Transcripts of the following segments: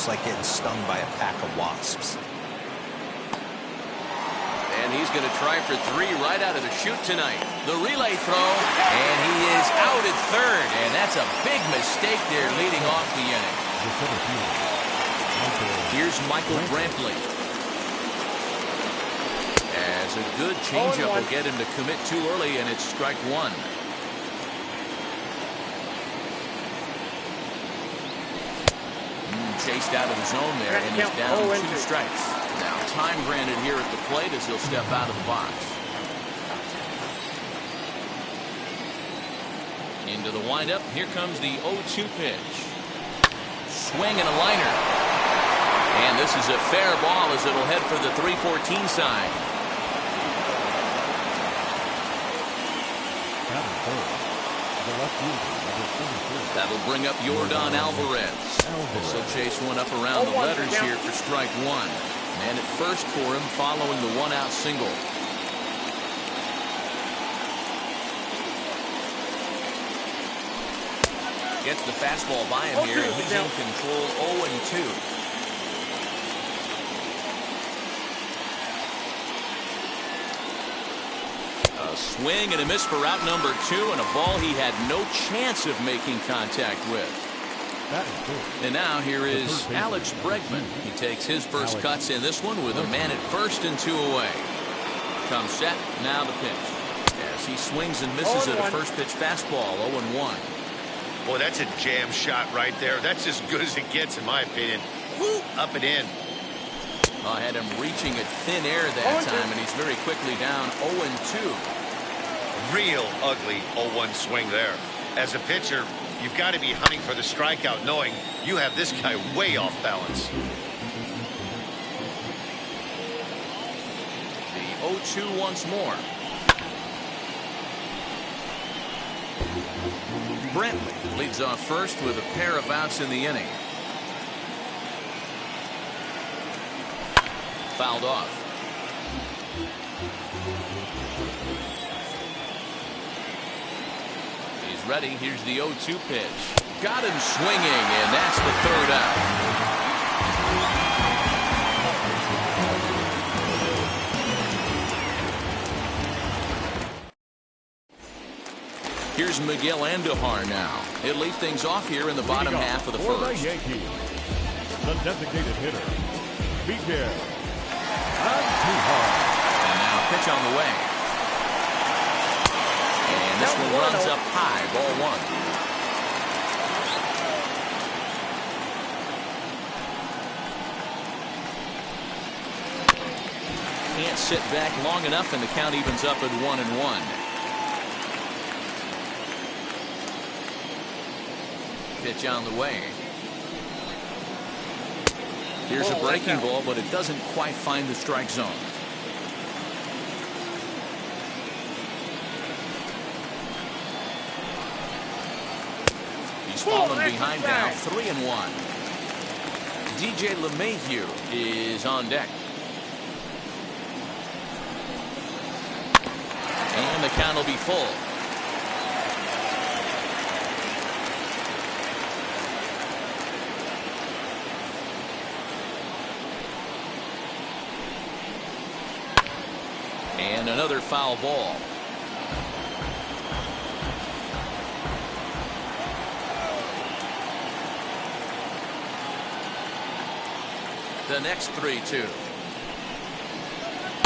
almost like getting stung by a pack of wasps. And he's going to try for 3 right out of the chute tonight. The relay throw, and he is out at third. And that's a big mistake there leading off the inning. Here's Michael Brantley. As a good changeup will get him to commit too early, and it's strike 1. Chased out of the zone there, and he's down 2 strikes. Now time granted here at the plate as he'll step out of the box. Into the windup. Here comes the 0-2 pitch. Swing and a liner. And this is a fair ball as it'll head for the 3-14 sign. That'll bring up Yordan Alvarez. This will chase one up around the letters here for strike 1. Man at first for him following the 1-out single. Gets the fastball by him here, and he's in control. 0-2. A swing and a miss for out number 2, and a ball he had no chance of making contact with. And now here is Alex Bregman. He takes his first cuts in this one with a man at first and 2 away. Comes set, now the pitch. As he swings and misses at a first pitch fastball, 0-1. Boy, that's a jam shot right there. That's as good as it gets, in my opinion. Woo, up and in. I had him reaching at thin air that time, and he's very quickly down 0-2. Real ugly 0-1 swing there. As a pitcher, you've got to be hunting for the strikeout, knowing you have this guy way off balance. The 0-2 once more. Brantley leads off first with a pair of outs in the inning. Fouled off. He's ready. Here's the 0-2 pitch. Got him swinging, and that's the 3rd out. Here's Miguel Andujar now. He'll lead things off here in the bottom half of the first. The Yankees, the designated hitter, Miguel Andujar. And now pitch on the way. And this one runs up high, ball 1. Can't sit back long enough, and the count evens up at 1-1. Pitch on the way. Here's a breaking ball, but it doesn't quite find the strike zone. He's fallen behind now, 3-1. DJ LeMahieu is on deck. And the count will be full. And another foul ball. The next 3-2.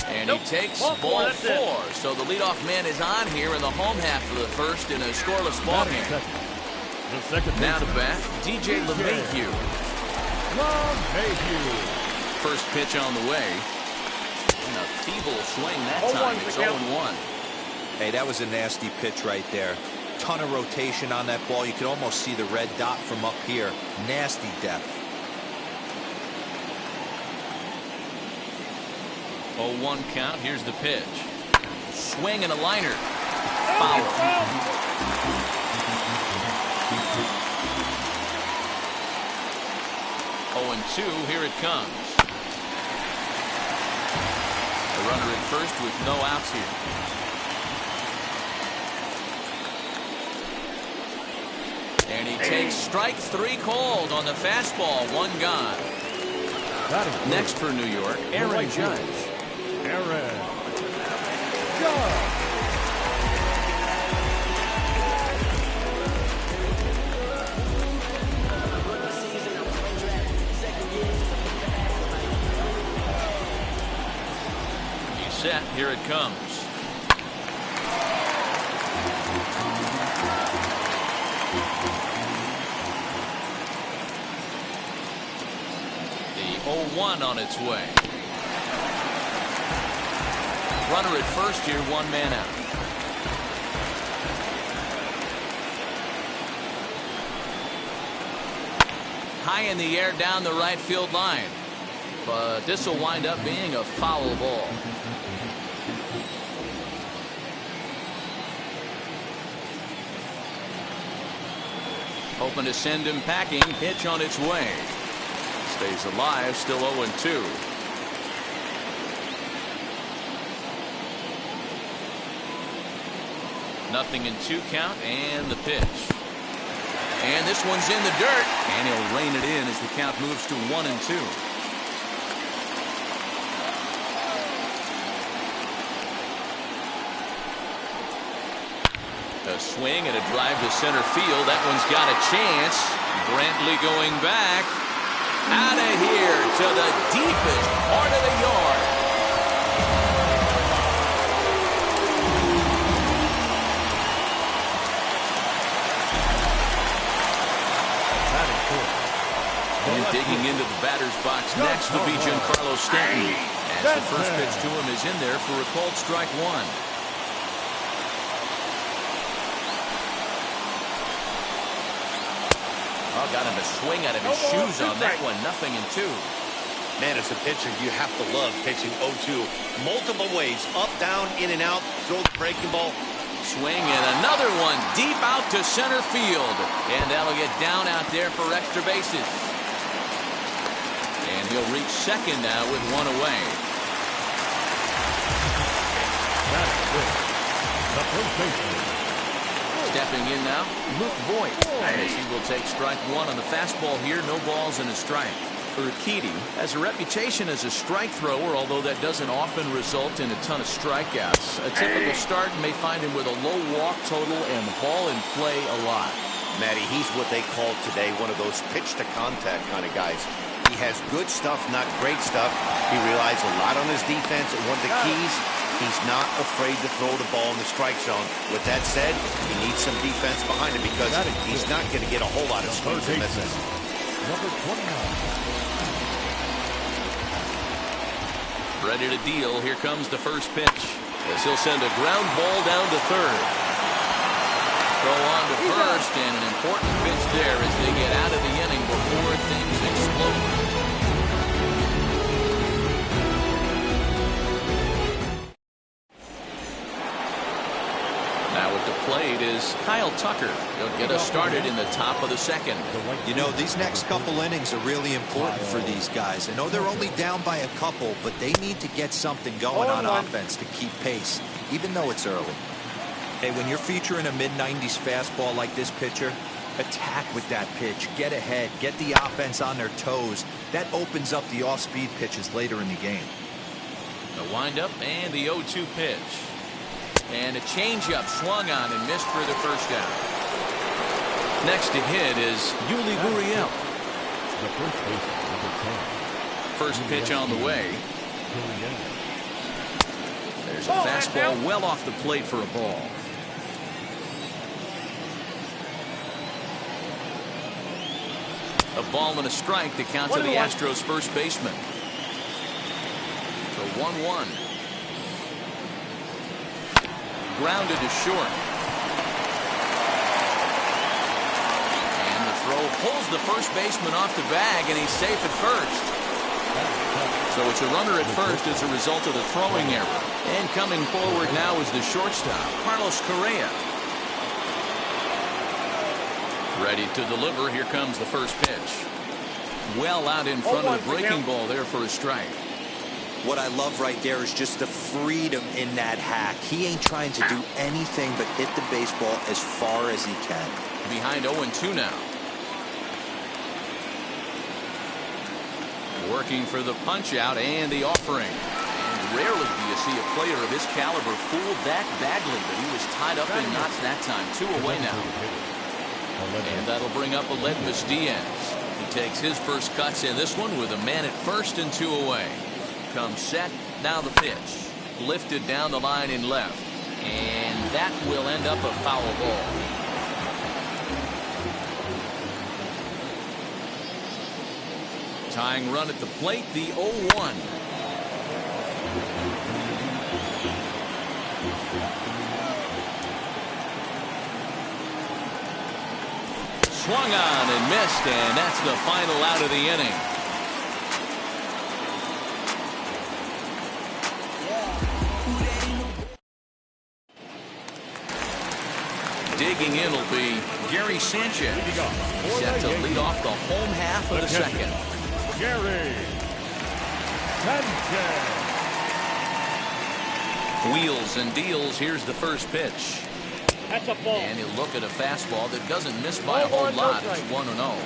And he takes ball 4. So the leadoff man is on here in the home half of the first in a scoreless ball game. Now to bat, DJ LeMahieu. First pitch on the way. And a feeble swing that time. It's 0-1. Hey, that was a nasty pitch right there. Ton of rotation on that ball. You could almost see the red dot from up here. Nasty depth. 0-1 count. Here's the pitch. Swing and a liner. Foul. 0-2. Here it comes. A runner at first with no outs here. And he takes strike 3 called on the fastball. 1 gone. Next for New York, Aaron Judge. Aaron Judge. He's set. Here it comes. The 0-1 on its way. Runner at first here, one man out. High in the air down the right field line. But this will wind up being a foul ball. Hoping to send him packing. Pitch on its way. Stays alive, still 0-2. Nothing in 2 count, and the pitch. And this one's in the dirt, and he'll rein it in as the count moves to 1-2. A swing and a drive to center field. That one's got a chance. Brantley going back. Out of here to the deepest part of the yard. And digging into the batter's box next will be Giancarlo Stanton. As the first pitch to him is in there for a called strike one. Oh, got him a swing out of his shoes on that one. 0-2. Man, as a pitcher, you have to love pitching 0-2. Multiple ways, up, down, in and out, throw the breaking ball. Swing and another one deep out to center field. And that'll get down out there for extra bases. And he'll reach second now with one away. That's good. The first baseman. Stepping in now, Luke Voigt. As he will take strike one on the fastball here. No balls and a strike. Urquidy has a reputation as a strike thrower, although that doesn't often result in a ton of strikeouts. A typical start may find him with a low walk total and ball in play a lot. Matty, he's what they call today one of those pitch-to-contact kind of guys. He has good stuff, not great stuff. He relies a lot on his defense, and one of the keys, he's not afraid to throw the ball in the strike zone. With that said, he needs some defense behind him because he's not going to get a whole lot of swings and misses. Number 29. Ready to deal. Here comes the first pitch. As he'll send a ground ball down to third. Throw on to first, and an important pitch there as they get out of the inning before things explode. Now at the plate is Kyle Tucker. He'll get us started in the top of the second. You know, these next couple innings are really important for these guys. I know they're only down by a couple, but they need to get something going on offense to keep pace, even though it's early. Hey, when you're featuring a mid-90s fastball like this pitcher, attack with that pitch, get ahead, get the offense on their toes. That opens up the off-speed pitches later in the game. The windup and the 0-2 pitch. And a changeup swung on and missed for the first out. Next to hit is Yuli Gurriel. The first baseman, number 10. First pitch on the way. There's a fastball well off the plate for a ball. A ball and a strike to count to the Astros first baseman. The 1-1. Grounded to short. And the throw pulls the first baseman off the bag, and he's safe at first. So it's a runner at first as a result of the throwing error. And coming forward now is the shortstop, Carlos Correa. Ready to deliver. Here comes the first pitch. Well out in front of the breaking ball there for a strike. What I love right there is just the freedom in that hack. He ain't trying to do anything but hit the baseball as far as he can. Behind 0-2 now. Working for the punch out and the offering. And rarely do you see a player of his caliber fooled that badly, but he was tied up in knots that time. 2 away now. And that'll bring up Aledmus Diaz. He takes his first cuts in this one with a man at first and 2 away. Comes set, now the pitch. Lifted down the line in left. And that will end up a foul ball. Tying run at the plate, the 0-1. Swung on and missed, and that's the final out of the inning. Digging in will be Gary Sanchez. Set to lead off the home half of the second. Gary Sanchez. Wheels and deals. Here's the first pitch. That's a ball. And he'll look at a fastball that doesn't miss by a whole lot. It's 1-0.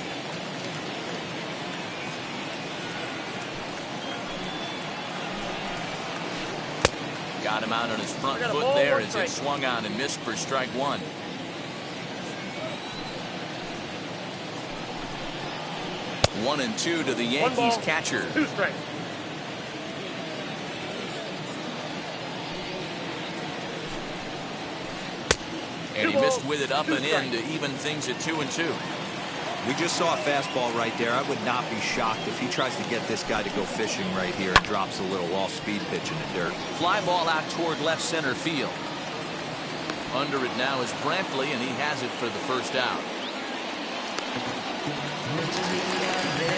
Got him out on his front foot there as it swung on and missed for strike 1. 1-2 to the Yankees catcher. 2 strikes. And he missed with it up and in to even things at 2-2. We just saw a fastball right there. I would not be shocked if he tries to get this guy to go fishing right here and drops a little off-speed pitch in the dirt. Fly ball out toward left center field. Under it now is Brantley, and he has it for the first out.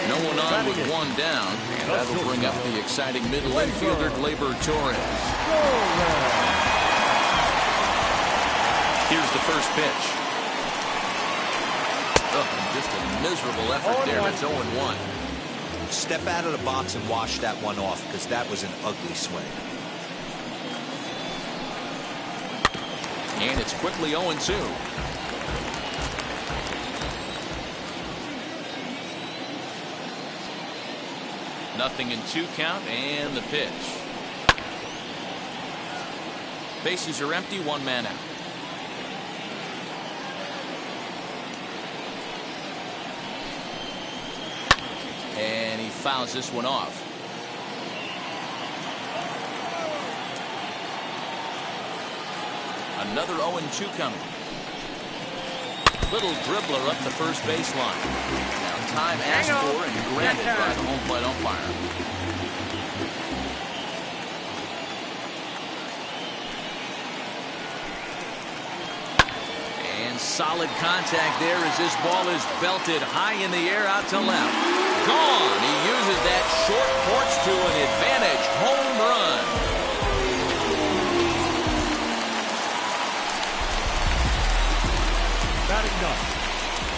No one on with 1 down, and that'll bring up the exciting middle infielder Gleyber Torres. Here's the first pitch. Oh, just a miserable effort there. It's 0-1. Step out of the box and wash that one off, because that was an ugly swing. And it's quickly 0-2. Nothing in 2 count, and the pitch. Bases are empty, 1 man out. And he fouls this one off. Another 0-2 coming. Little dribbler up the first baseline. Now time asked for and granted by the home plate umpire. And solid contact there as this ball is belted high in the air out to left. Gone. He uses that short porch to an advantage home run. Batting ninth,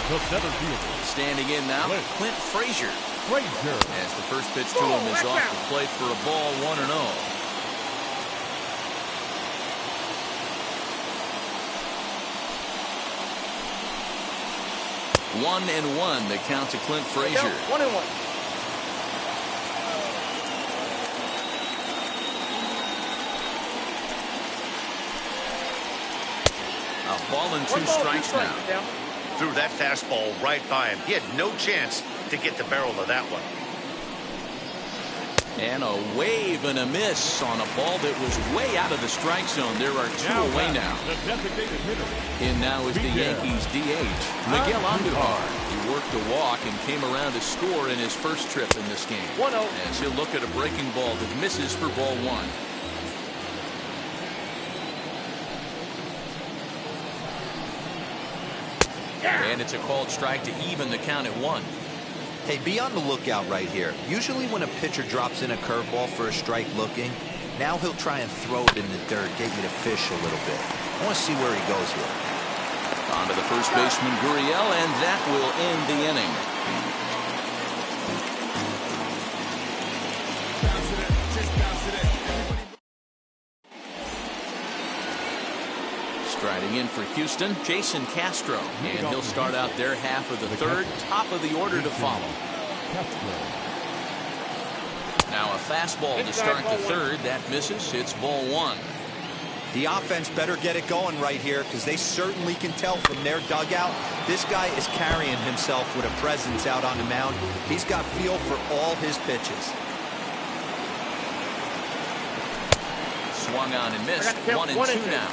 the center fielder. Standing in now, Clint Frazier. As the first pitch to him is off the plate for a ball, 1-0. One and one, the count to Clint Frazier. 1-1. A ball and 2 strikes now. Threw that fastball right by him. He had no chance to get the barrel of that one. And a wave and a miss on a ball that was way out of the strike zone. There are 2 away now. In now is the Yankees DH, Miguel Andujar. He worked a walk and came around to score in his first trip in this game. 1-0. As he'll look at a breaking ball that misses for ball 1. And it's a called strike to even the count at 1. Hey, be on the lookout right here. Usually when a pitcher drops in a curveball for a strike looking, now he'll try and throw it in the dirt, get you to fish a little bit. I want to see where he goes here. On to the first baseman, Gurriel, and that will end the inning. Striding in for Houston, Jason Castro, and he'll start out their half of the third, top of the order to follow. Now a fastball to start the third. That misses. It's ball one. The offense better get it going right here, because they certainly can tell from their dugout this guy is carrying himself with a presence out on the mound. He's got feel for all his pitches. Swung on and missed. 1-2 now.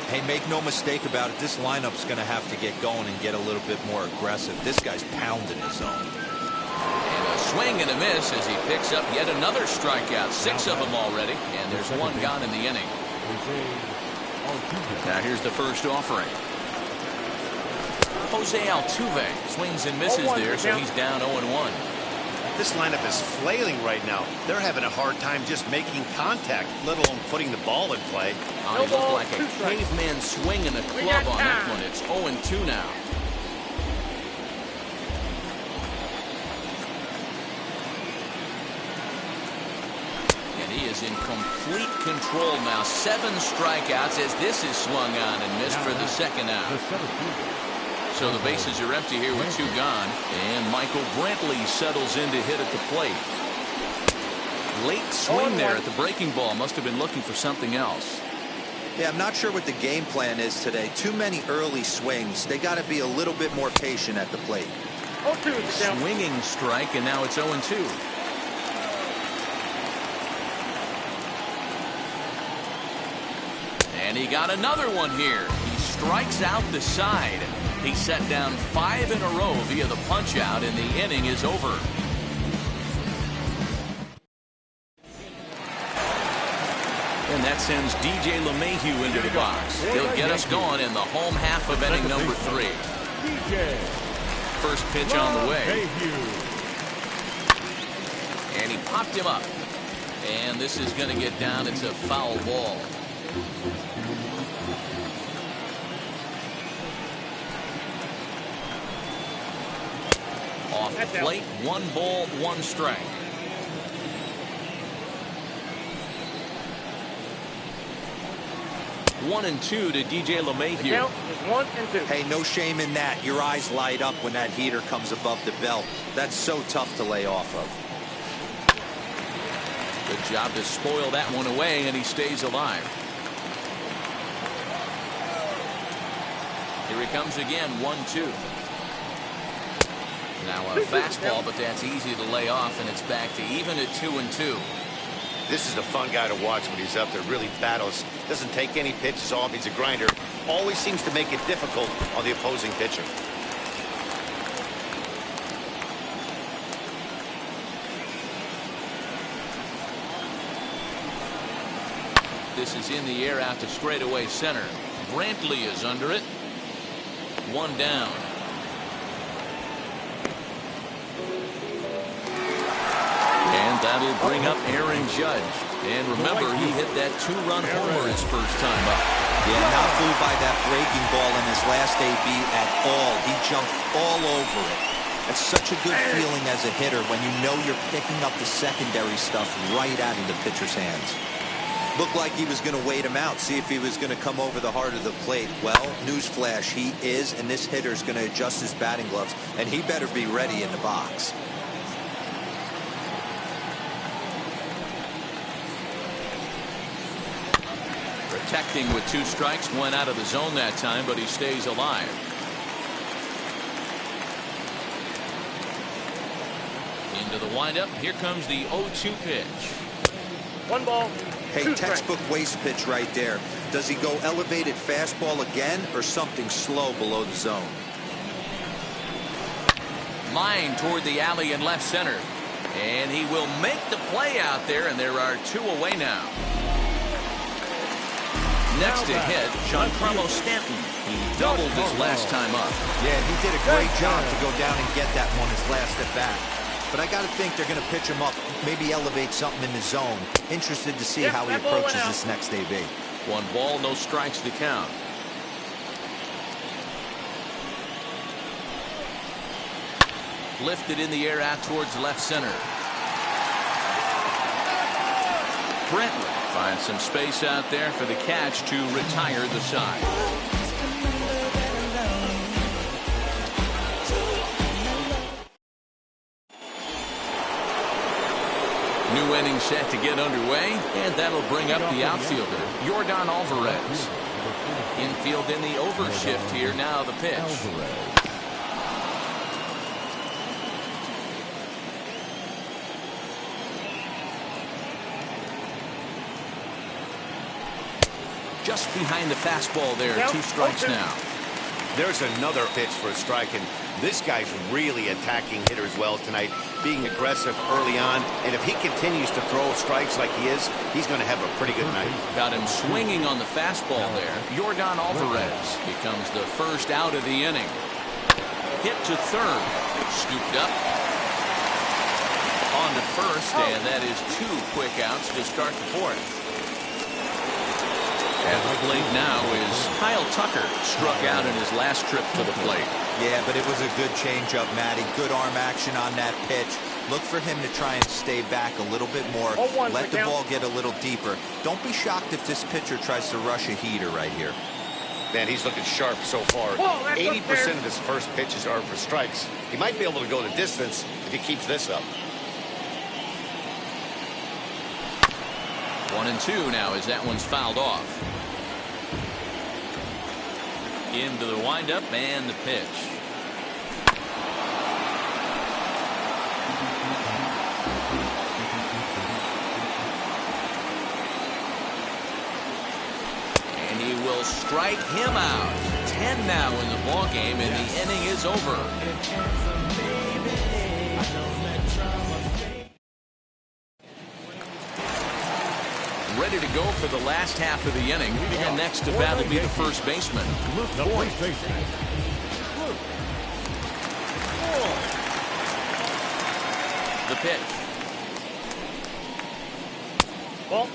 Hey, make no mistake about it, this lineup's going to have to get going and get a little bit more aggressive. This guy's pounding his zone. And a swing and a miss as he picks up yet another strikeout. 6 of them already, and there's one gone in the inning. Now here's the first offering. Jose Altuve swings and misses there, so he's down 0-1. This lineup is flailing right now. They're having a hard time just making contact, let alone putting the ball in play. Oh, he looked like a caveman swinging a club on that one. It's 0-2 now. He is in complete control now. 7 strikeouts as this is swung on and missed for the second out. So the bases are empty here with 2 gone. And Michael Brantley settles in to hit at the plate. Late swing there at the breaking ball. Must have been looking for something else. Yeah, I'm not sure what the game plan is today. Too many early swings. They got to be a little bit more patient at the plate. Swinging strike, and now it's 0-2. And he got another one here. He strikes out the side. He set down 5 in a row via the punch out, and the inning is over. And that sends DJ LeMahieu into the box. He'll get us going in the home half of inning number 3. First pitch on the way. And he popped him up. And this is going to get down. It's a foul ball. Off the plate, 1 ball, 1 strike. One and 2 to DJ LeMahieu. 1 and 2. Hey, no shame in that. Your eyes light up when that heater comes above the belt. That's so tough to lay off of. Good job to spoil that one away, and he stays alive. Here he comes again, 1-2. Now a fastball, but that's easy to lay off, and it's back to even at 2-2. This is a fun guy to watch when he's up there. Really battles. Doesn't take any pitches off. He's a grinder. Always seems to make it difficult on the opposing pitcher. This is in the air out to straightaway center. Brantley is under it. 1 down. And that'll bring up Aaron Judge. And remember, he hit that 2-run homer his first time up. Yeah, not fooled by that breaking ball in his last AB at all. He jumped all over it. It's such a good feeling as a hitter when you know you're picking up the secondary stuff right out of the pitcher's hands. Looked like he was going to wait him out, see if he was going to come over the heart of the plate. Well, newsflash, he is, and this hitter's going to adjust his batting gloves, and he better be ready in the box. Protecting with 2 strikes, went out of the zone that time, but he stays alive. Into the windup. Here comes the 0-2 pitch. 1 ball. Hey, textbook waste pitch right there. Does he go elevated fastball again or something slow below the zone? Line toward the alley in left center. And he will make the play out there, and there are 2 away now. Next to hit, Giancarlo Stanton. He doubled his last time up. Yeah, he did a great job to go down and get that one his last at bat. But I got to think they're going to pitch him up, maybe elevate something in the zone. Interested to see how he approaches this next AB. 1 ball, no strikes to count. Lifted in the air out towards left center. Brantley finds some space out there for the catch to retire the side. New inning set to get underway, and that'll bring up the outfielder, Yordan Alvarez. Infield in the overshift here. Now the pitch. Just behind the fastball there. 2 strikes now. There's another pitch for a strike, and this guy's really attacking hitters well tonight, being aggressive early on, and if he continues to throw strikes like he is, he's going to have a pretty good night. Got him swinging on the fastball there. Yordan Alvarez becomes the first out of the inning. Hit to third. Scooped up. On to first, and that is 2 quick outs to start the 4th. At the plate now is Kyle Tucker, struck out in his last trip to the plate. Yeah, but it was a good changeup, Matty. Good arm action on that pitch. Look for him to try and stay back a little bit more. Let the ball get a little deeper. Don't be shocked if this pitcher tries to rush a heater right here. Man, he's looking sharp so far. 80% of his first pitches are for strikes. He might be able to go the distance if he keeps this up. 1-2 now as that one's fouled off. Into the windup and the pitch. And he will strike him out. 10 now in the ball game, and the inning is over. Ready to go for the last half of the inning, and next to bat will be the first baseman. The pitch. Ball.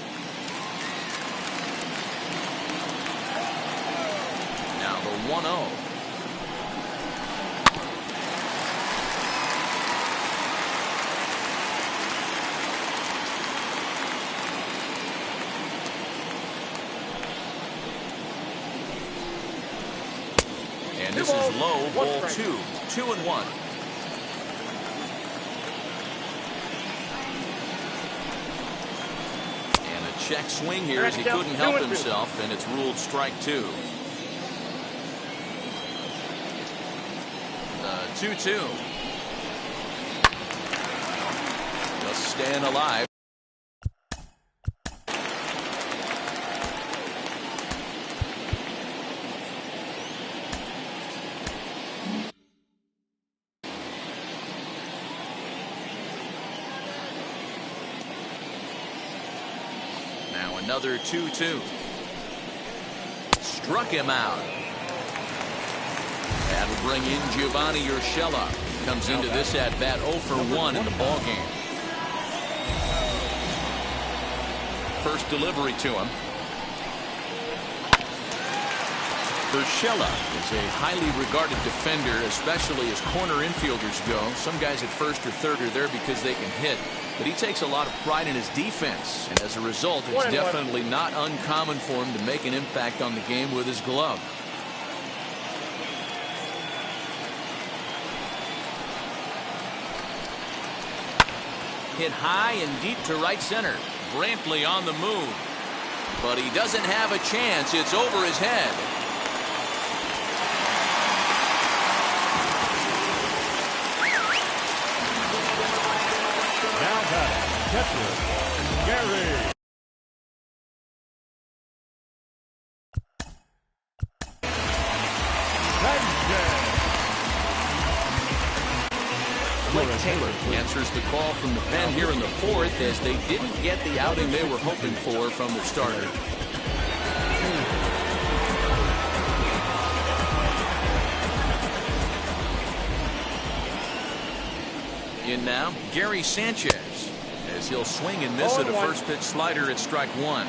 Now the 1-0. And this is low, ball 2. 2-1. And a check swing here as he couldn't help himself, and it's ruled strike 2. The 2-2. Just staying alive. Another 2-2. Struck him out. That'll bring in Giovanni Urshela. Comes into this at bat 0 for 1 in the ball game. First delivery to him. Urshela is a highly regarded defender, especially as corner infielders go. Some guys at first or third are there because they can hit. But he takes a lot of pride in his defense, and as a result, it's definitely not uncommon for him to make an impact on the game with his glove. Hit high and deep to right center. Brantley on the move. But he doesn't have a chance. It's over his head. Catcher, Gary. Blake Taylor answers the call from the pen here in the 4th as they didn't get the outing they were hoping for from their starter. In now, Gary Sanchez, as he'll swing and miss at a first pitch slider at strike 1.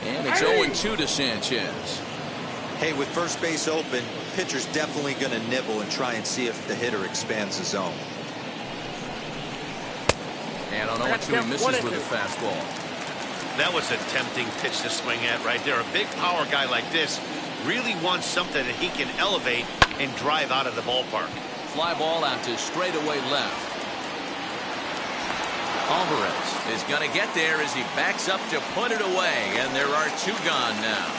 And it's 0-2 to Sanchez. Hey, with first base open, pitcher's definitely going to nibble and try and see if the hitter expands the zone. And on 0-2 he misses with a fastball. That was a tempting pitch to swing at right there. A big power guy like this Really wants something that he can elevate and drive out of the ballpark. Fly ball out to straightaway left. Alvarez is going to get there as he backs up to put it away, and there are two gone now.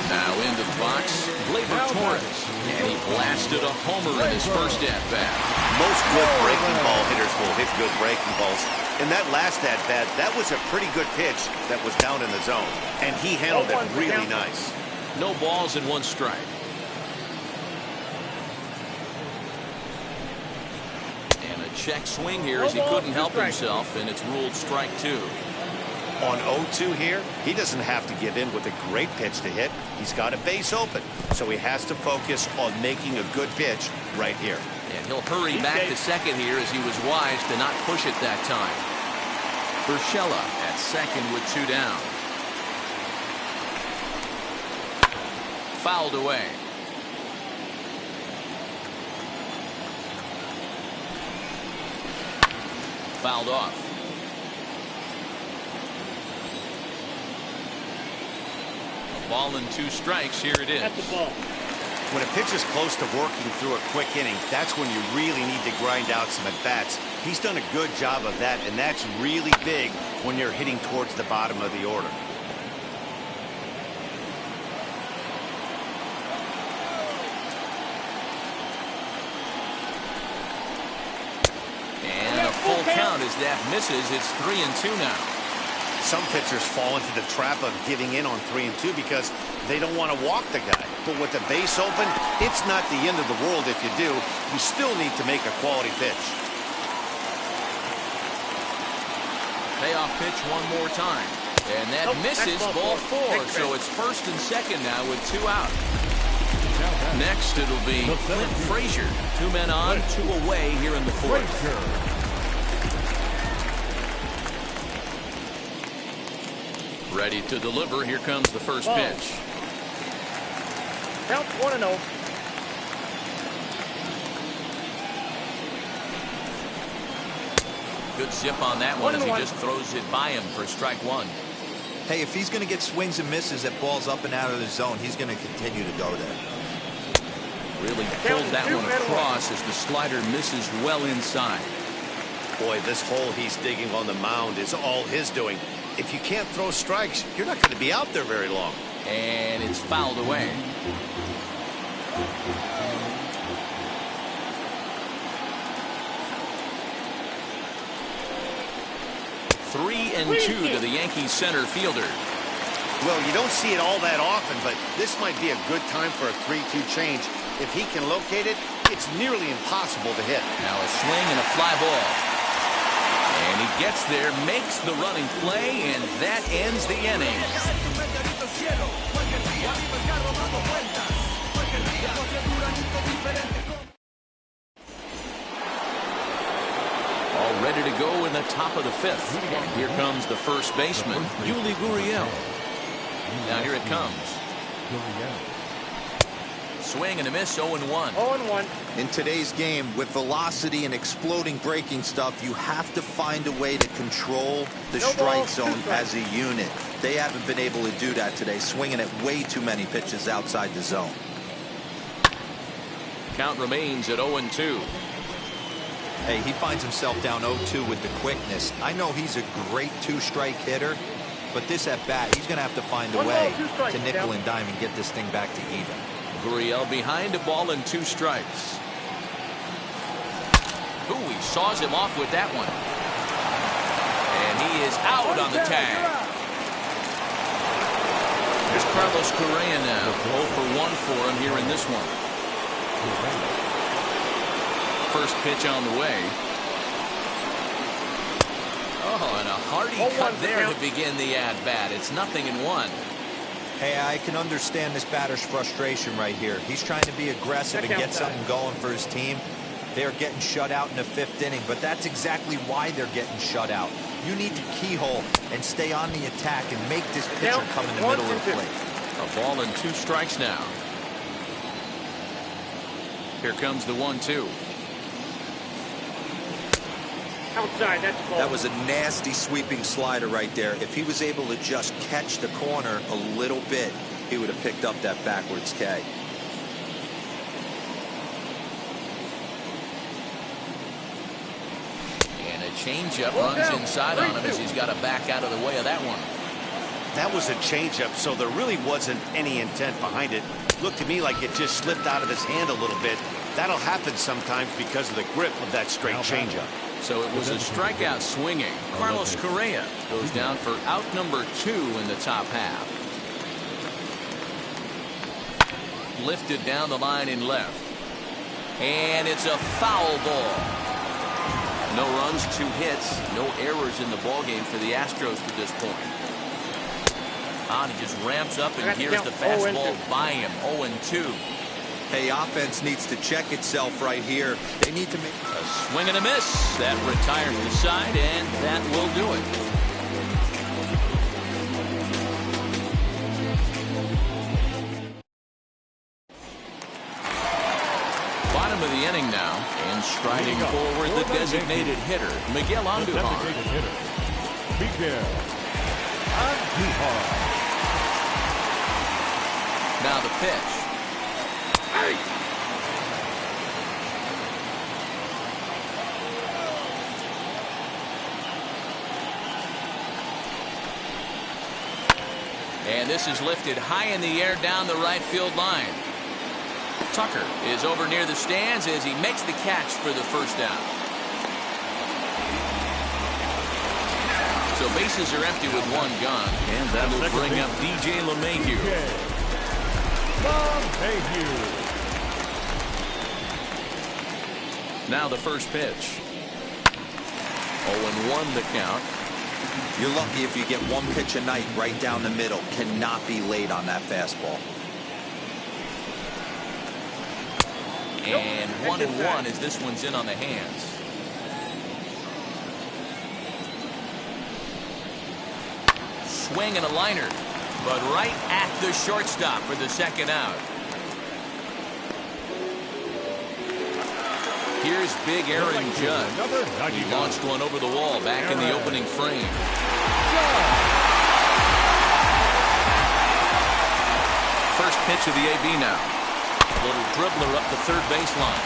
Now into the box, Gleyber Torres, and he blasted a homer in his first at-bat. Most good breaking ball hitters will hit good breaking balls. In that last at-bat, that was a pretty good pitch that was down in the zone, and he handled it really nice. No balls and one strike. And a check swing here as he couldn't help himself, and it's ruled strike two. On 0-2 here, he doesn't have to give in with a great pitch to hit. He's got a base open, so he has to focus on making a good pitch right here. And he'll hurry back to second here as he was wise to not push it that time. Urshela at second with two down. Fouled away. Fouled off. A ball and two strikes. Here it is. At the ball. When a pitch is close to working through a quick inning, that's when you really need to grind out some at-bats. He's done a good job of that, and that's really big when you're hitting towards the bottom of the order. And a full count as that misses. It's 3-2 now. Some pitchers fall into the trap of giving in on 3-2 because they don't want to walk the guy. But with the base open, it's not the end of the world if you do. You still need to make a quality pitch. Payoff pitch one more time. And that misses, ball four. So it's first and second now with two out. Next, it'll be Clint Frazier. Two men on, two away here in the fourth. Ready to deliver. Here comes the first pitch. Count 1-0. Good zip on that one as he just throws it by him for strike one. Hey, if he's going to get swings and misses at balls up and out of the zone, he's going to continue to go there. Really pulled that one across as the slider misses well inside. Boy, this hole he's digging on the mound is all his doing. If you can't throw strikes, you're not going to be out there very long. And it's fouled away. Three and two to the Yankees center fielder. Well, you don't see it all that often, but this might be a good time for a 3-2 change. If he can locate it, it's nearly impossible to hit. Now a swing and a fly ball. And he gets there, makes the running play, and that ends the inning. All ready to go in the top of the fifth. And here comes the first baseman, Yuli Gurriel. Now here it comes. Swing and a miss, 0-1. 0-1. In today's game, with velocity and exploding breaking stuff, you have to find a way to control the strike zone as a unit. They haven't been able to do that today, swinging at way too many pitches outside the zone. Count remains at 0-2. Hey, he finds himself down 0-2 with the quickness. I know he's a great two-strike hitter, but this at-bat, he's going to have to find a way to nickel and dime and get this thing back to even. Gurriel behind a ball and two strikes. Ooh, he saws him off with that one. And he is out on the tag. Here's Carlos Correa now. 0 for 1 for him here in this one. First pitch on the way. Oh, and a hearty cut there to begin the at-bat. It's 0-1. Hey, I can understand this batter's frustration right here. He's trying to be aggressive and get something going for his team. They're getting shut out in the 5th inning, but that's exactly why they're getting shut out. You need to keyhole and stay on the attack and make this pitcher come in the middle of the plate. A ball and two strikes now. Here comes the 1-2. Outside, that's ball. That was a nasty sweeping slider right there. If he was able to just catch the corner a little bit, he would have picked up that backwards K. And a changeup runs inside on him as he's got to back out of the way of that one. That was a changeup, so there really wasn't any intent behind it. Looked to me like it just slipped out of his hand a little bit. That'll happen sometimes because of the grip of that straight changeup. So it was a strikeout swinging. Carlos Correa goes down for out number 2 in the top half. Lifted down the line in left. And it's a foul ball. No runs, 2 hits, no errors in the ballgame for the Astros to this point. And he just ramps up and here's the fastball by him. 0-2. Hey, offense needs to check itself right here. They need to make a swing and a miss. That retires the side, and that will do it. Bottom of the inning now, and striding forward the designated hitter, Miguel Andujar. Miguel Andujar. Now the pitch. And this is lifted high in the air down the right field line. Tucker is over near the stands as he makes the catch for the first down. So bases are empty with 1 gun, and that will bring up DJ LeMahieu. Now the first pitch. 0-1 the count. You're lucky if you get 1 pitch a night right down the middle. Cannot be late on that fastball. And 1-1 as this one's in on the hands. Swing and a liner, but right at the shortstop for the second out. Here's big Aaron Judge. He launched one over the wall back in the opening frame. First pitch of the AB now. Little dribbler up the third baseline.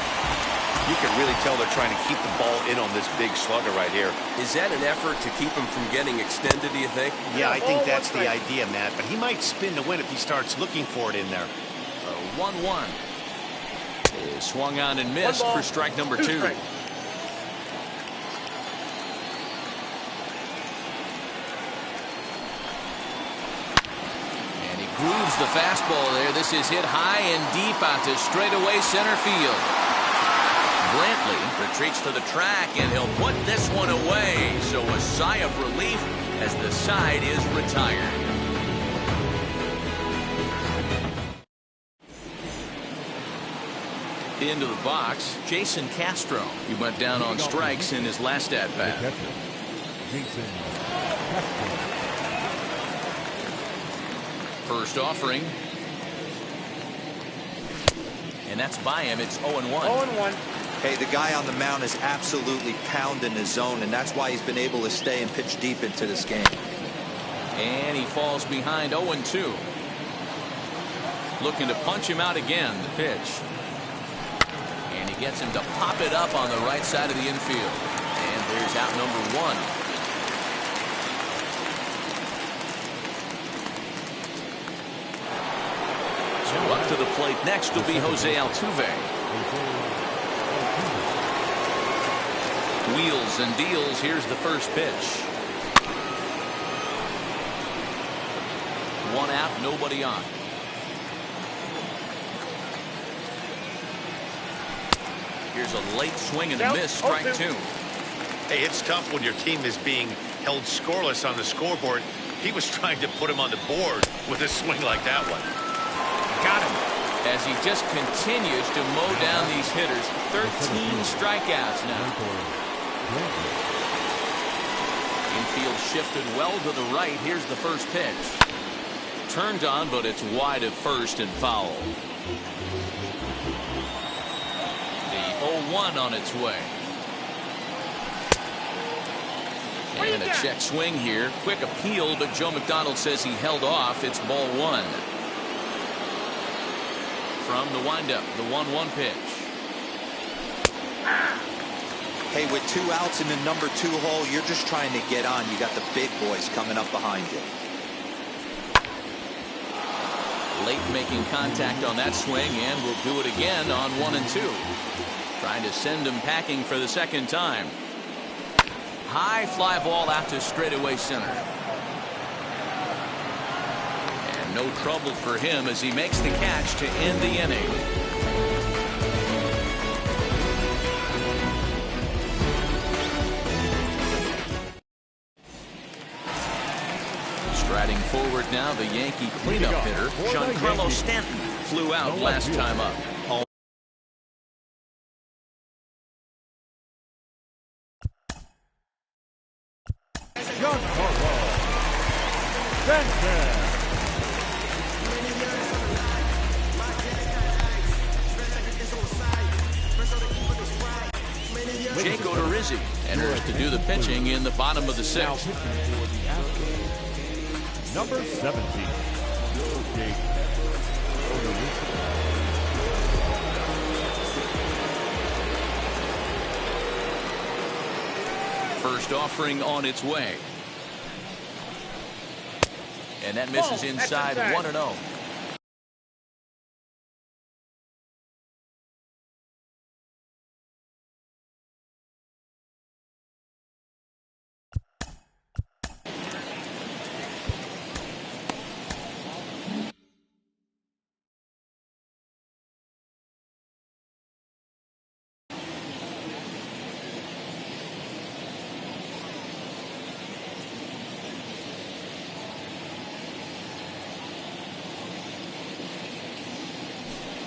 You can really tell they're trying to keep the ball in on this big slugger right here. Is that an effort to keep him from getting extended, do you think? Yeah, I think that's the idea, Matt. But he might spin to win if he starts looking for it in there. 1-1. Swung on and missed for strike number 2. And he grooves the fastball there. This is hit high and deep out to straightaway center field. Brantley retreats to the track, and he'll put this one away. So a sigh of relief as the side is retired. Into the box, Jason Castro. He went down on strikes in his last at-bat. First offering. And that's by him. It's 0-1. 0-1. Hey, the guy on the mound is absolutely pounding his zone, and that's why he's been able to stay and pitch deep into this game. And he falls behind 0-2. Looking to punch him out again, the pitch. And he gets him to pop it up on the right side of the infield. And there's out number 1. So up to the plate next will be Jose Altuve. Wheels and deals. Here's the first pitch. 1 out, nobody on. Here's a late swing and a miss, strike 2. Hey, it's tough when your team is being held scoreless on the scoreboard. He was trying to put him on the board with a swing like that one. Got him. As he just continues to mow down these hitters. 13 strikeouts now. Infield shifted well to the right. Here's the first pitch. Turned on, but it's wide at first and foul. The 0-1 on its way. And a check swing here. Quick appeal, but Joe McDonald says he held off. It's ball 1. from the windup, the 1-1 pitch. Hey, with 2 outs in the number 2 hole, you're just trying to get on. You got the big boys coming up behind you. Late making contact on that swing, and will do it again on 1 and 2. Trying to send him packing for the second time. High fly ball out to straightaway center. And no trouble for him as he makes the catch to end the inning. Striding forward now, the Yankee cleanup hitter, Giancarlo Stanton, flew out last time up. Giancarlo Stanton. Jake Odorizzi enters to do the pitching in the bottom of the 6th. Number 17, Jake Odorizzi. First offering on its way. And that misses inside 1-0.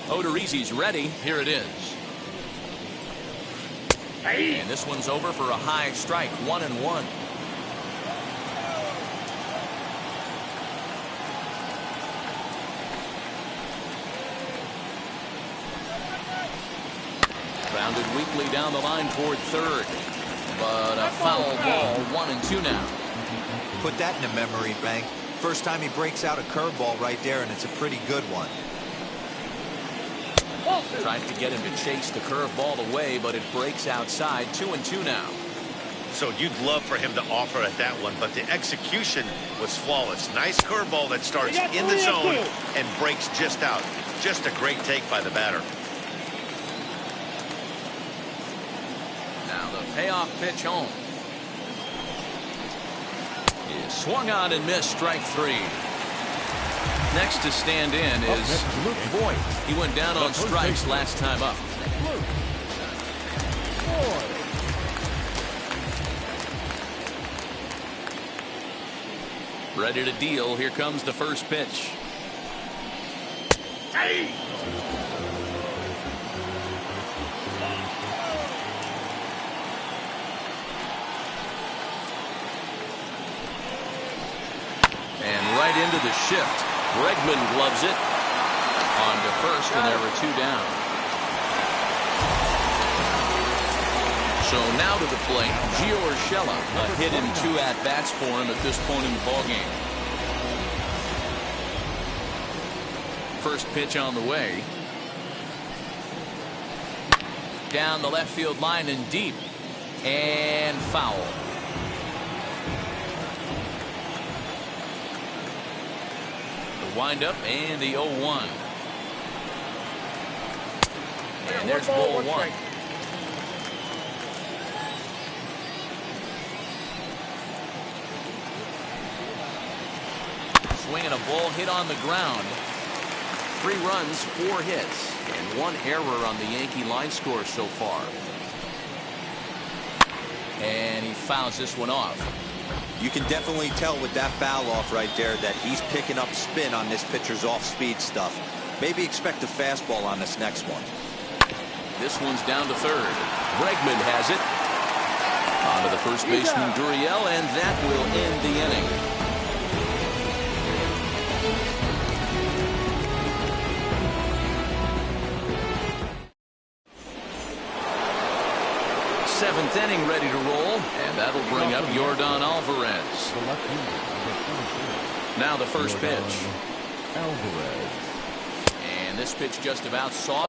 Odorizzi's ready. Here it is. And this one's over for a high strike. 1-1. Grounded weakly down the line toward third. But a foul ball. 1-2 now. Put that in a memory bank. First time he breaks out a curveball right there, and it's a pretty good one. Trying to get him to chase the curveball away, but it breaks outside. 2-2 now. So you'd love for him to offer at that one, but the execution was flawless. Nice curveball that starts in the zone and breaks just out. Just a great take by the batter. Now the payoff pitch home. He swung on and missed. Strike 3. Next to stand in is Luke Voigt. He went down on strikes last time up. Ready to deal. Here comes the first pitch. Hey! And right into the shift. Bregman gloves it on to first, and there were 2 down. So now to the plate, Gio Urshela. A hit in 2 at-bats for him at this point in the ballgame. First pitch on the way. Down the left field line and deep. And foul. Wind up and the 0-1. And there's ball 1. Swinging a ball hit on the ground. 3 runs, 4 hits, and 1 error on the Yankee line score so far. And he fouls this one off. You can definitely tell with that foul off right there that he's picking up spin on this pitcher's off-speed stuff. Maybe expect a fastball on this next one. This one's down to third. Bregman has it. On to the first baseman, Gurriel, and that will end the inning. Seventh inning ready to roll, and that'll bring up Yordan Alvarez. Now the first pitch. Alvarez. And And this pitch just about saw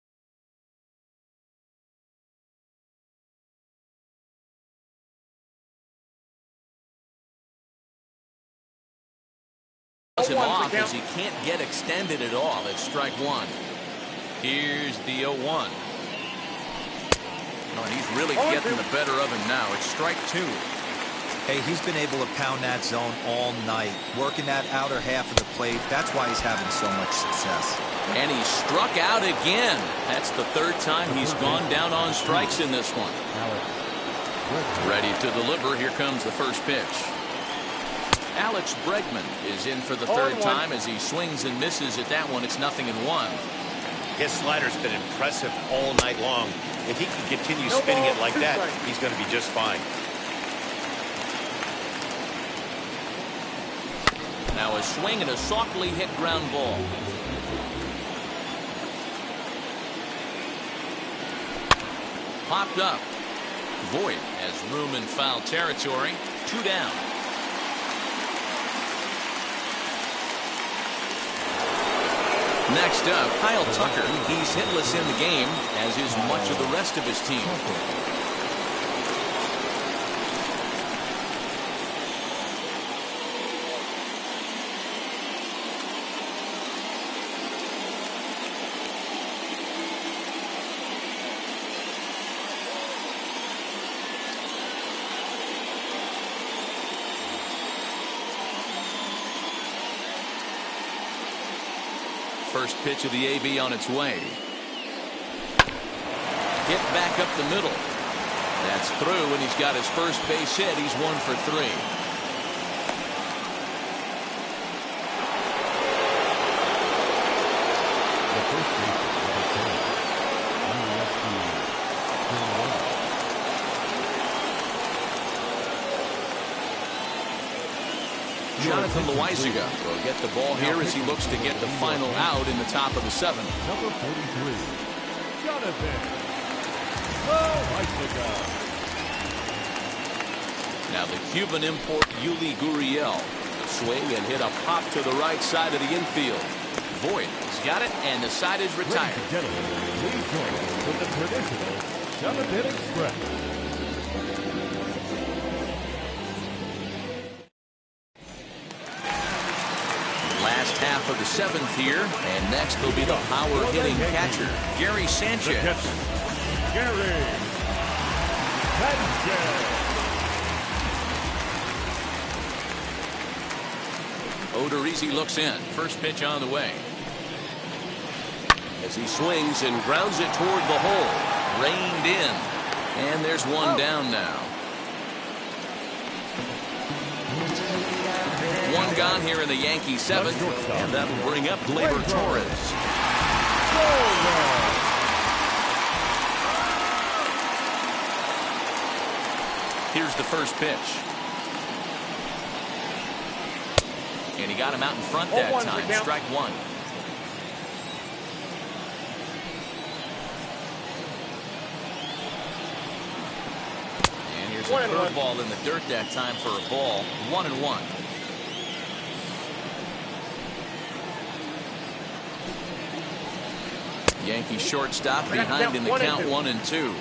him off as he can't get extended at all. It's strike one. Here's the 0-1. Oh, and he's really getting the better of him now. It's strike two. Hey, he's been able to pound that zone all night, working that outer half of the plate. That's why he's having so much success. And he struck out again. That's the third time he's gone down on strikes in this one. Ready to deliver. Here comes the first pitch. Alex Bregman is in for the third time as he swings and misses at that one. It's 0-1. His slider's been impressive all night long. If he can continue spinning it like that, he's going to be just fine. Now a swing and a softly hit ground ball. Popped up. Voit has room in foul territory. 2 down. Next up, Kyle Tucker. He's hitless in the game, as is much of the rest of his team. First pitch of the AB on its way. Hit back up the middle. That's through, and he's got his first base hit. He's 1 for 3. Jonathan Loizaga will get the ball here as he looks to get the final out in the top of the 7th. Number 43, Jonathan Loizaga. Now the Cuban import Yuli Gurriel. Swing and hit a pop to the right side of the infield. Voit has got it, and the side is retired. Ladies and gentlemen, please join us with the traditional Jonathan Express. Last half of the 7th here, and next will be the power-hitting catcher, Gary Sanchez. Gary Sanchez. Odorizzi looks in. First pitch on the way. As he swings and grounds it toward the hole. Reined in. And there's one down now. One gone here in the Yankee 7th, and that'll bring up Gleyber Torres. Here's the first pitch. And he got him out in front that time. Strike one. And here's a curveball in the dirt that time for a ball. 1-1. Yankee shortstop behind in the count 1-2.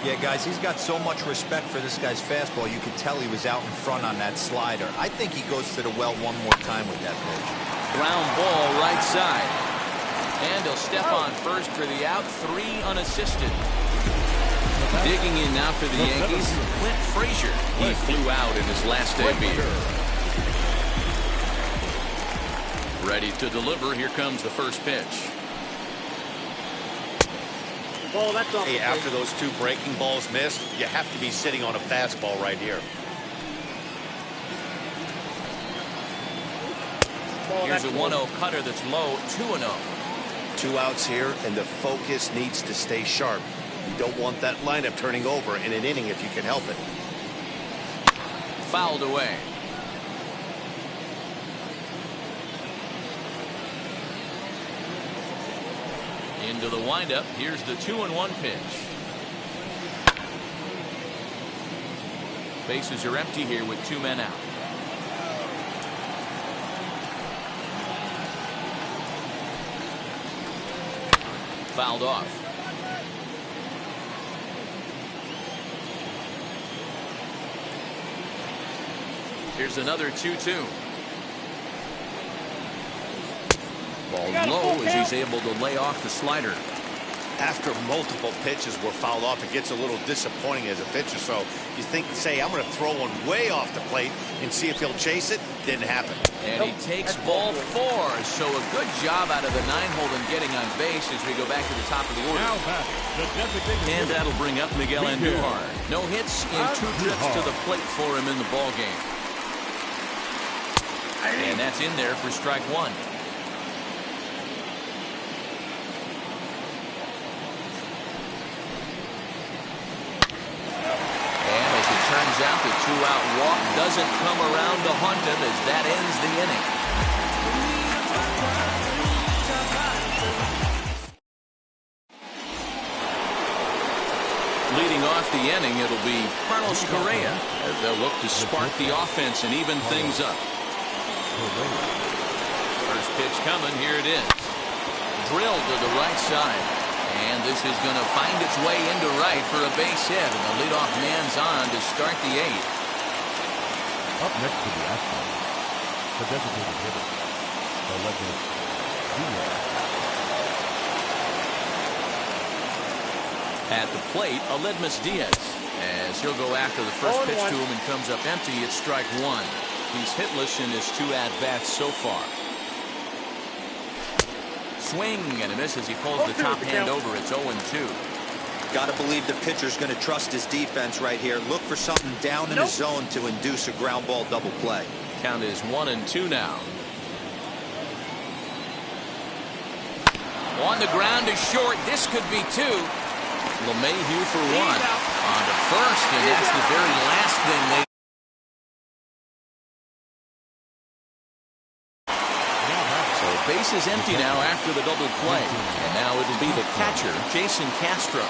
Yeah, guys, he's got so much respect for this guy's fastball. You could tell he was out in front on that slider. I think he goes to the well one more time with that pitch. Ground ball right side. And he'll step on first for the out. 3 unassisted. Digging in now for the Yankees, Clint Frazier. He flew out in his last debut. Ready to deliver. Here comes the first pitch. Ball, that's off. Hey, after those 2 breaking balls missed, you have to be sitting on a fastball right here. Here's a 1-0 cutter that's low. 2-0. 2 outs here, and the focus needs to stay sharp. You don't want that lineup turning over in an inning if you can help it. Fouled away. Into the windup. Here's the 2-1 pitch. Bases are empty here with 2 men out. fouled off. Here's another 2-2. Ball low as he's able to lay off the slider. After multiple pitches were fouled off, it gets a little disappointing as a pitcher. So you think, say, I'm going to throw one way off the plate and see if he'll chase it. Didn't happen. And he takes ball 4. So a good job out of the 9-hole in getting on base as we go back to the top of the order. And that'll bring up Miguel Andujar. No hits and 2 trips to the plate for him in the ball game. And that's in there for strike 1. Turns out the 2-out walk doesn't come around to haunt him as that ends the inning. Leading off the inning, it'll be Carlos Correa as they'll look to spark the offense and even things up. First pitch coming, here it is. Drilled to the right side. And this is going to find its way into right for a base hit. And the leadoff man's on to start the 8th. Up next to the action, the designated hitter, the legend Diaz. At the plate, Aledmus Diaz. As he'll go after the first pitch to him and comes up empty, it's strike 1. He's hitless in his 2 at-bats so far. Swing and a miss as he pulls the top hand over. It's 0-2. Got to believe the pitcher's going to trust his defense right here. Look for something down in his zone to induce a ground ball double play. Count is 1-2 now. On the ground is short. This could be 2. LeMahieu for 1. On to first, and that's the very last thing they. Base is empty now after the double play. And now it'll be the catcher, Jason Castro.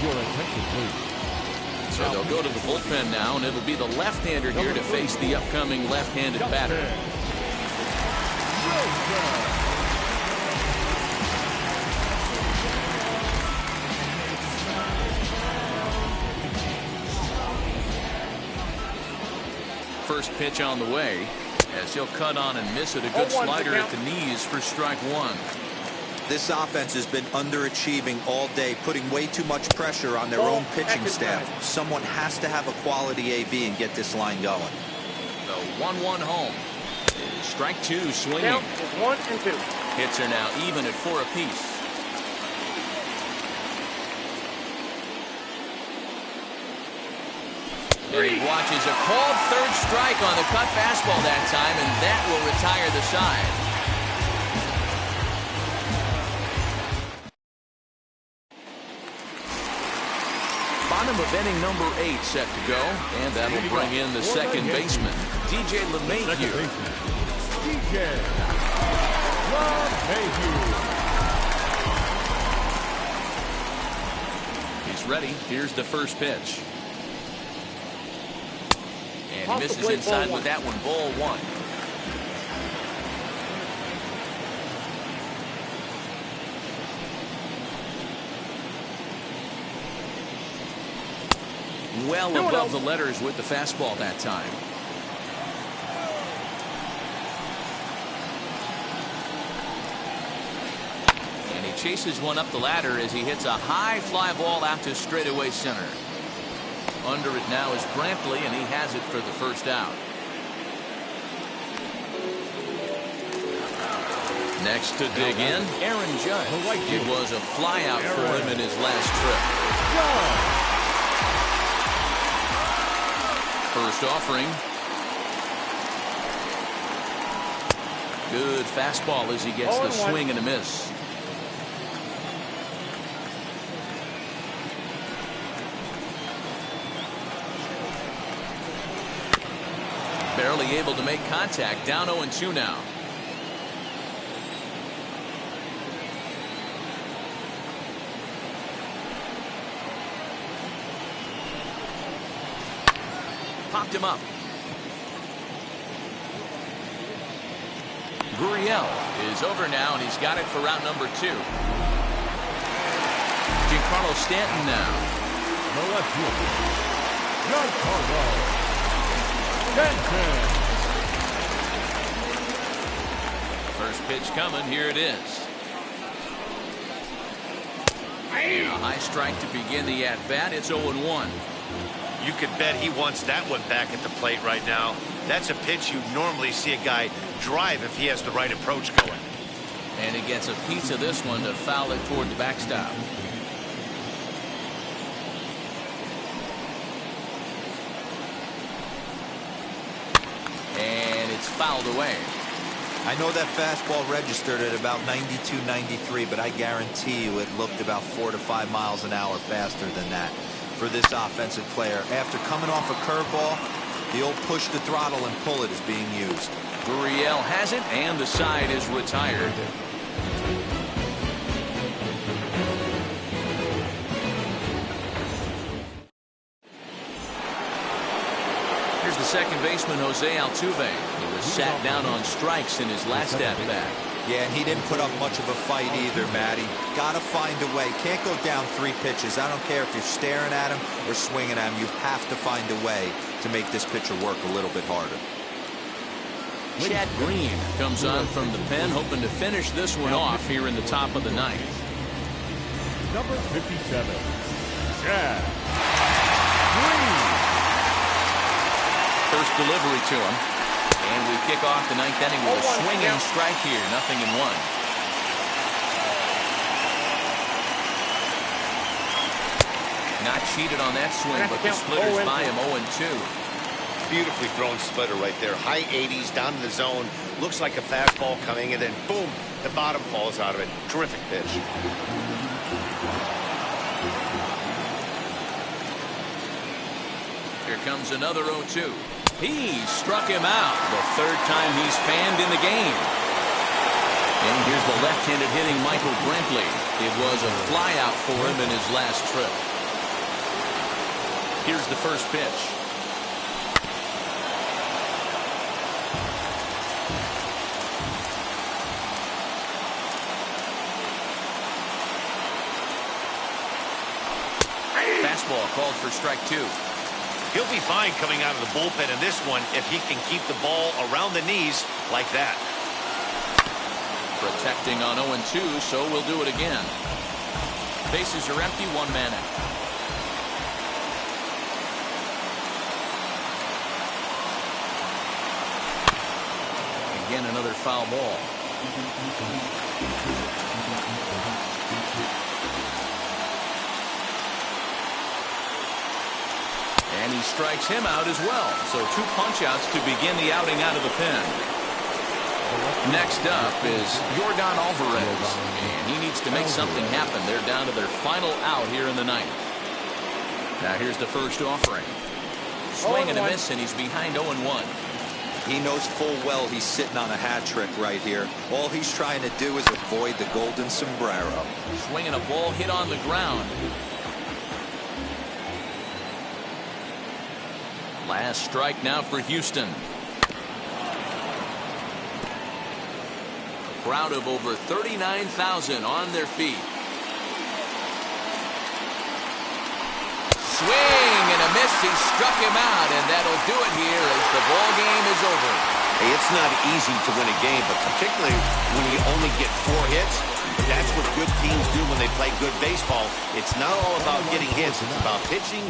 Your attention, please. So they'll go to the bullpen now, and it'll be the left-hander here to face the upcoming left-handed batter. First pitch on the way as he'll cut on and miss it. A good slider at the knees for strike 1. This offense has been underachieving all day, putting way too much pressure on their own pitching staff. Someone has to have a quality AB and get this line going. The 1-1 home. Strike 2 swinging. 1 and 2. Hits are now even at 4 apiece. And he watches a called third strike on the cut fastball that time, and that will retire the side. Bottom of inning number 8 set to go, and that will bring in the second baseman, DJ LeMahieu. DJ LeMahieu. He's ready. Here's the first pitch. And he misses inside with that one. Ball 1. Well above the letters with the fastball that time. And he chases one up the ladder as he hits a high fly ball out to straightaway center. Under it now is Brantley, and he has it for the first out. Next to dig in, Aaron Judge. It was a fly out for him in his last trip. First offering. Good fastball as he gets the swing and a miss. Barely able to make contact. Down 0-2 now. Popped him up. Gurriel is over now, and he's got it for route number 2. Giancarlo Stanton now. The left fielder, Giancarlo Stanton. First pitch coming. Here it is. And a high strike to begin the at-bat. It's 0-1. You could bet he wants that one back at the plate right now. That's a pitch you normally see a guy drive if he has the right approach going. And he gets a piece of this one to foul it toward the backstop. And it's fouled away. I know that fastball registered at about 92, 93, but I guarantee you it looked about 4 to 5 miles an hour faster than that for this offensive player. After coming off a curveball, the old push the throttle and pull it is being used. Gurriel has it, and the side is retired. Here's the second baseman, Jose Altuve. He was sat down on strikes in his last at-bat. Yeah, and he didn't put up much of a fight either, Matty. Got to find a way. Can't go down 3 pitches. I don't care if you're staring at him or swinging at him. You have to find a way to make this pitcher work a little bit harder. Chad Green comes on from the pen, hoping to finish this one off here in the top of the 9th. Number 57, Chad Green. First delivery to him. And we kick off the 9th inning with a swinging strike here. 0-1. Not cheated on that swing, but the splitter's by him 0-2. Beautifully thrown splitter right there. High 80s down in the zone. Looks like a fastball coming, and then boom, the bottom falls out of it. Terrific pitch. Here comes another 0-2. He struck him out. The 3rd time he's fanned in the game. And here's the left-handed hitting Michael Brantley. It was a flyout for him in his last trip. Here's the first pitch. Fastball called for strike 2. He'll be fine coming out of the bullpen in this one if he can keep the ball around the knees like that. Protecting on 0-2, so we'll do it again. Bases are empty, 1 man out. Again, another foul ball. And he strikes him out as well. So 2 punch-outs to begin the outing out of the pen. Next up is Yordan Alvarez. And he needs to make something happen. They're down to their final out here in the 9th. Now here's the first offering. Swing and a miss, and he's behind 0-1. He knows full well he's sitting on a hat trick right here. All he's trying to do is avoid the golden sombrero. Swinging a ball hit on the ground. Last strike now for Houston. A crowd of over 39,000 on their feet. Swing and a miss. He struck him out, and that'll do it here as the ball game is over. Hey, it's not easy to win a game, but particularly when you only get 4 hits. That's what good teams do when they play good baseball. It's not all about getting hits. It's about pitching.